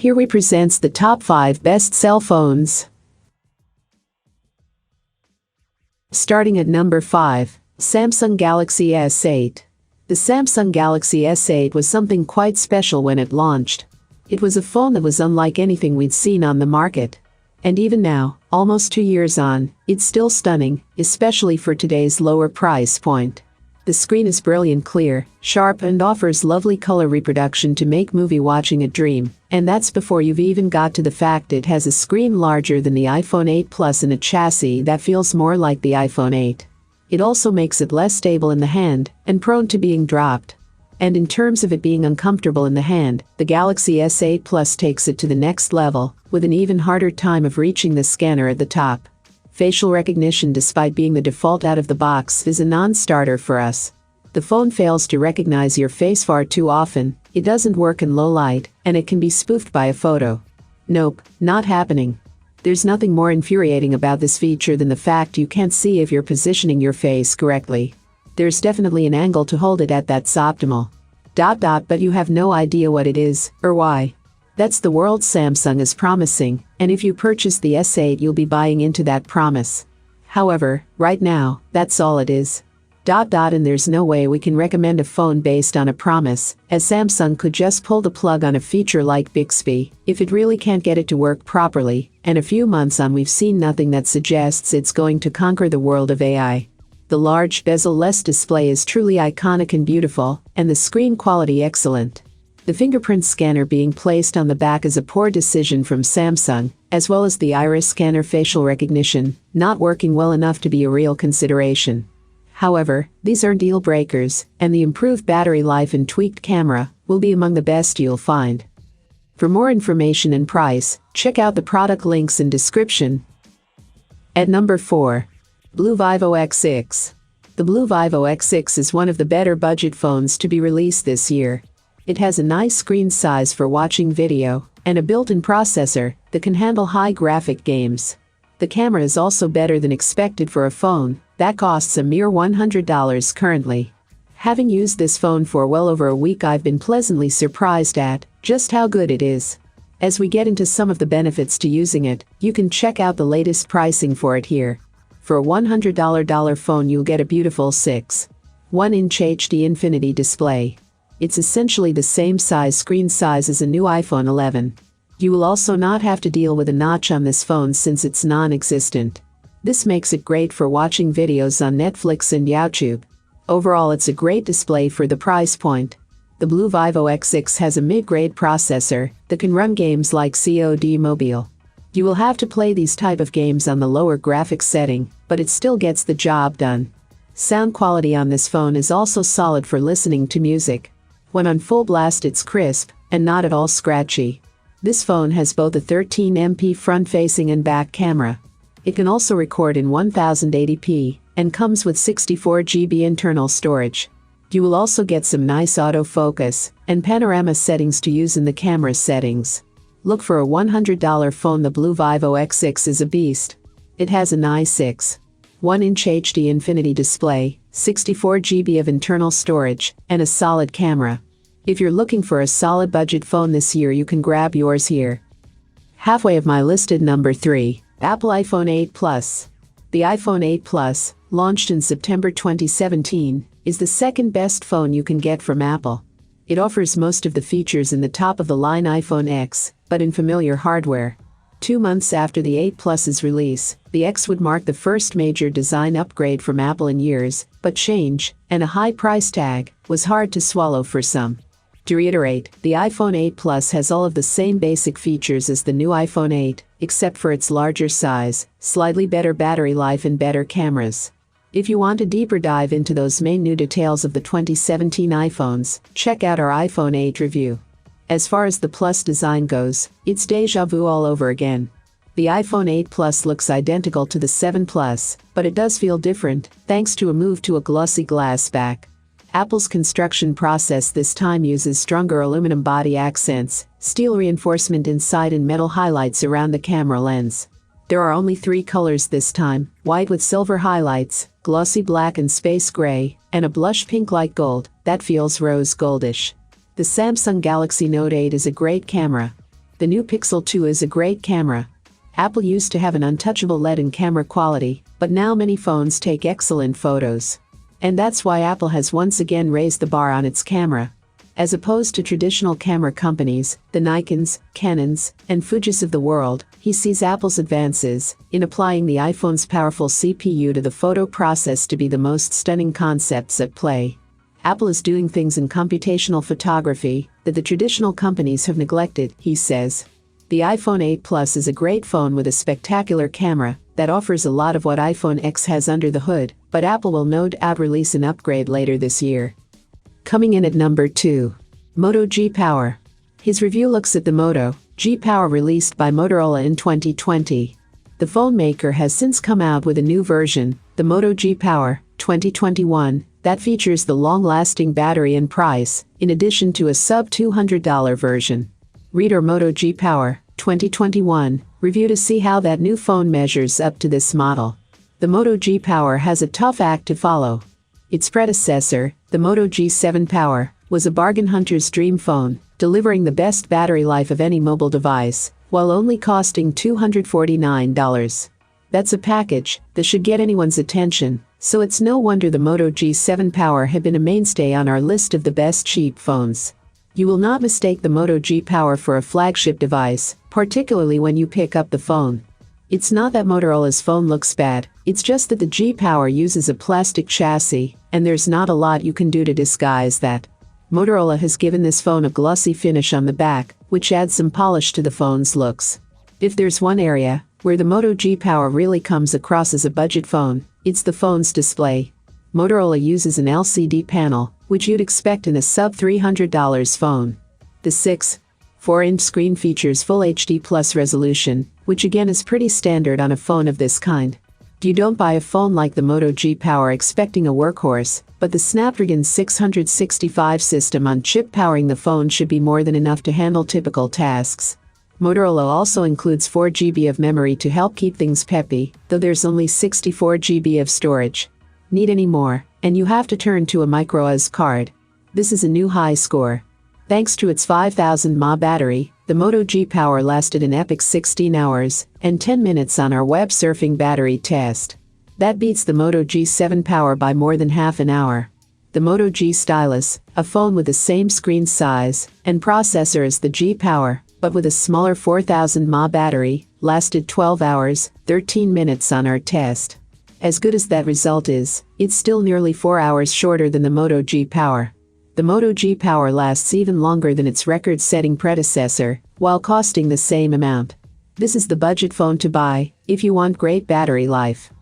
Here we presents the top 5 best cell phones. Starting at number 5, Samsung Galaxy S8. The Samsung Galaxy S8 was something quite special when it launched. It was a phone that was unlike anything we'd seen on the market. And even now, almost 2 years on, it's still stunning, especially for today's lower price point. The screen is brilliant clear, sharp and offers lovely color reproduction to make movie watching a dream, and that's before you've even got to the fact it has a screen larger than the iPhone 8 Plus and a chassis that feels more like the iPhone 8. It also makes it less stable in the hand and prone to being dropped. And in terms of it being uncomfortable in the hand, the Galaxy S8 Plus takes it to the next level, with an even harder time of reaching the scanner at the top. Facial recognition, despite being the default out of the box, is a non-starter for us. The phone fails to recognize your face far too often, it doesn't work in low light, and it can be spoofed by a photo. Nope, not happening. There's nothing more infuriating about this feature than the fact you can't see if you're positioning your face correctly. There's definitely an angle to hold it at that's optimal. But you have no idea what it is, or why. That's the world Samsung is promising, and if you purchase the S8 you'll be buying into that promise. However, right now, that's all it is. And there's no way we can recommend a phone based on a promise, as Samsung could just pull the plug on a feature like Bixby if it really can't get it to work properly, and a few months on we've seen nothing that suggests it's going to conquer the world of AI. The large bezel-less display is truly iconic and beautiful, and the screen quality excellent. The fingerprint scanner being placed on the back is a poor decision from Samsung, as well as the iris scanner facial recognition, not working well enough to be a real consideration. However, these aren't deal breakers, and the improved battery life and tweaked camera will be among the best you'll find. For more information and price, check out the product links in description. At number 4. Blue VIVO X6. The Blue VIVO X6 is one of the better budget phones to be released this year. It has a nice screen size for watching video, and a built-in processor that can handle high graphic games. The camera is also better than expected for a phone that costs a mere $100 currently. Having used this phone for well over a week, I've been pleasantly surprised at just how good it is. As we get into some of the benefits to using it, you can check out the latest pricing for it here. For a $100 phone you'll get a beautiful 6.1-inch HD Infinity display. It's essentially the same screen size as a new iPhone 11. You will also not have to deal with a notch on this phone since it's non-existent. This makes it great for watching videos on Netflix and YouTube. Overall, it's a great display for the price point. The Blue VIVO X6 has a mid-grade processor that can run games like COD Mobile. You will have to play these type of games on the lower graphics setting, but it still gets the job done. Sound quality on this phone is also solid for listening to music. When on full blast it's crisp, and not at all scratchy. This phone has both a 13MP front-facing and back camera. It can also record in 1080p, and comes with 64GB internal storage. You will also get some nice autofocus and panorama settings to use in the camera settings. Look for a $100 phone. The Blue VIVO X6 is a beast. It has a nice 6.1-inch HD Infinity display, 64GB of internal storage, and a solid camera. If you're looking for a solid budget phone this year, you can grab yours here. Halfway of my listed number 3, Apple iPhone 8 Plus. The iPhone 8 Plus, launched in September 2017, is the second best phone you can get from Apple. It offers most of the features in the top-of-the-line iPhone X, but in familiar hardware. 2 months after the 8 Plus's release, the X would mark the first major design upgrade from Apple in years, but change, and a high price tag, was hard to swallow for some. To reiterate, the iPhone 8 Plus has all of the same basic features as the new iPhone 8, except for its larger size, slightly better battery life and better cameras. If you want a deeper dive into those main new details of the 2017 iPhones, check out our iPhone 8 review. As far as the Plus design goes, it's déjà vu all over again. The iPhone 8 Plus looks identical to the 7 Plus, but it does feel different, thanks to a move to a glossy glass back. Apple's construction process this time uses stronger aluminum body accents, steel reinforcement inside and metal highlights around the camera lens. There are only 3 colors this time: white with silver highlights, glossy black and space gray, and a blush pink light gold that feels rose goldish. The Samsung Galaxy Note 8 is a great camera. The new Pixel 2 is a great camera. Apple used to have an untouchable lead in camera quality, but now many phones take excellent photos. And that's why Apple has once again raised the bar on its camera. As opposed to traditional camera companies, the Nikons, Canons, and Fujis of the world, he sees Apple's advances in applying the iPhone's powerful CPU to the photo process to be the most stunning concepts at play. Apple is doing things in computational photography that the traditional companies have neglected, he says. The iPhone 8 Plus is a great phone with a spectacular camera that offers a lot of what iPhone X has under the hood, but Apple will no doubt release an upgrade later this year. Coming in at number 2. Moto G Power. His review looks at the Moto G Power released by Motorola in 2020. The phone maker has since come out with a new version, the Moto G Power 2021, that features the long-lasting battery and price, in addition to a sub-$200 version. Read our Moto G Power 2021 review to see how that new phone measures up to this model. The Moto G Power has a tough act to follow. Its predecessor, the Moto G7 Power, was a bargain hunter's dream phone, delivering the best battery life of any mobile device, while only costing $249. That's a package that should get anyone's attention, so it's no wonder the Moto G7 Power had been a mainstay on our list of the best cheap phones. You will not mistake the Moto G Power for a flagship device, particularly when you pick up the phone. It's not that Motorola's phone looks bad, it's just that the G Power uses a plastic chassis, and there's not a lot you can do to disguise that. Motorola has given this phone a glossy finish on the back, which adds some polish to the phone's looks. If there's one area where the Moto G Power really comes across as a budget phone, it's the phone's display. Motorola uses an LCD panel, which you'd expect in a sub-$300 phone. The 6.4-inch screen features Full HD Plus resolution, which again is pretty standard on a phone of this kind. You don't buy a phone like the Moto G Power expecting a workhorse, but the Snapdragon 665 system on chip powering the phone should be more than enough to handle typical tasks. Motorola also includes 4 GB of memory to help keep things peppy, though there's only 64 GB of storage. Need any more, and you have to turn to a microSD card. This is a new high score. Thanks to its 5000 mAh battery, the Moto G Power lasted an epic 16 hours and 10 minutes on our web surfing battery test. That beats the Moto G7 Power by more than half an hour. The Moto G Stylus, a phone with the same screen size and processor as the G Power, but with a smaller 4000 mAh battery, lasted 12 hours, 13 minutes on our test. As good as that result is, it's still nearly 4 hours shorter than the Moto G Power. The Moto G Power lasts even longer than its record-setting predecessor, while costing the same amount. This is the budget phone to buy, if you want great battery life.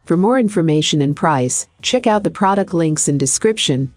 For more information and price, check out the product links in description.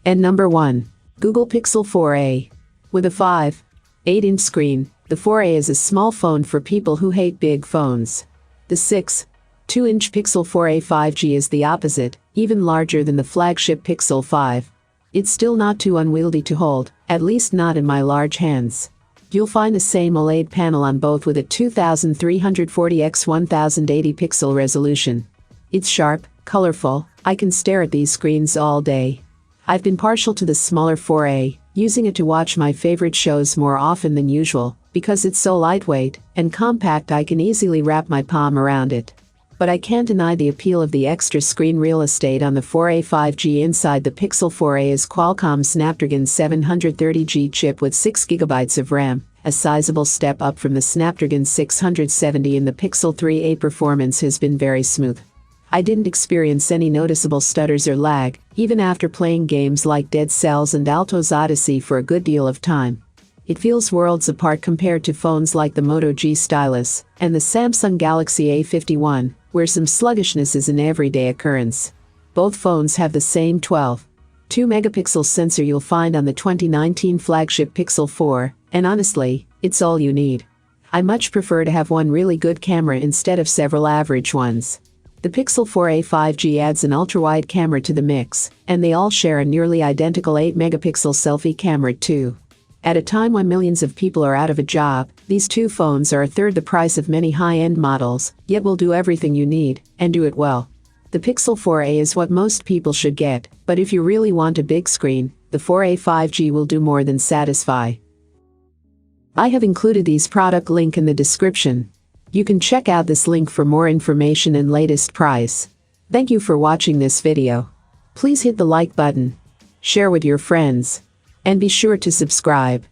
And number 1. Google Pixel 4a. With a 5.8-inch screen, the 4a is a small phone for people who hate big phones. The 6.2-inch Pixel 4a 5G is the opposite, even larger than the flagship Pixel 5. It's still not too unwieldy to hold, at least not in my large hands. You'll find the same OLED panel on both with a 2340 x 1080 pixel resolution. It's sharp, colorful, I can stare at these screens all day. I've been partial to the smaller 4a, using it to watch my favorite shows more often than usual, because it's so lightweight and compact I can easily wrap my palm around it. But I can't deny the appeal of the extra screen real estate on the 4a 5G. Inside the Pixel 4a is Qualcomm's Snapdragon 730G chip with 6 GB of RAM, a sizable step up from the Snapdragon 670, and the Pixel 3a performance has been very smooth. I didn't experience any noticeable stutters or lag, even after playing games like Dead Cells and Alto's Odyssey for a good deal of time. It feels worlds apart compared to phones like the Moto G Stylus and the Samsung Galaxy A51, where some sluggishness is an everyday occurrence. Both phones have the same 12.2-megapixel sensor you'll find on the 2019 flagship Pixel 4, and honestly, it's all you need. I much prefer to have one really good camera instead of several average ones. The Pixel 4a 5G adds an ultra-wide camera to the mix, and they all share a nearly identical 8-megapixel selfie camera too. At a time when millions of people are out of a job, these two phones are a third the price of many high-end models, yet will do everything you need, and do it well. The Pixel 4a is what most people should get, but if you really want a big screen, the 4a 5G will do more than satisfy. I have included these product link in the description. You can check out this link for more information and latest price. Thank you for watching this video. Please hit the like button, share with your friends, and be sure to subscribe.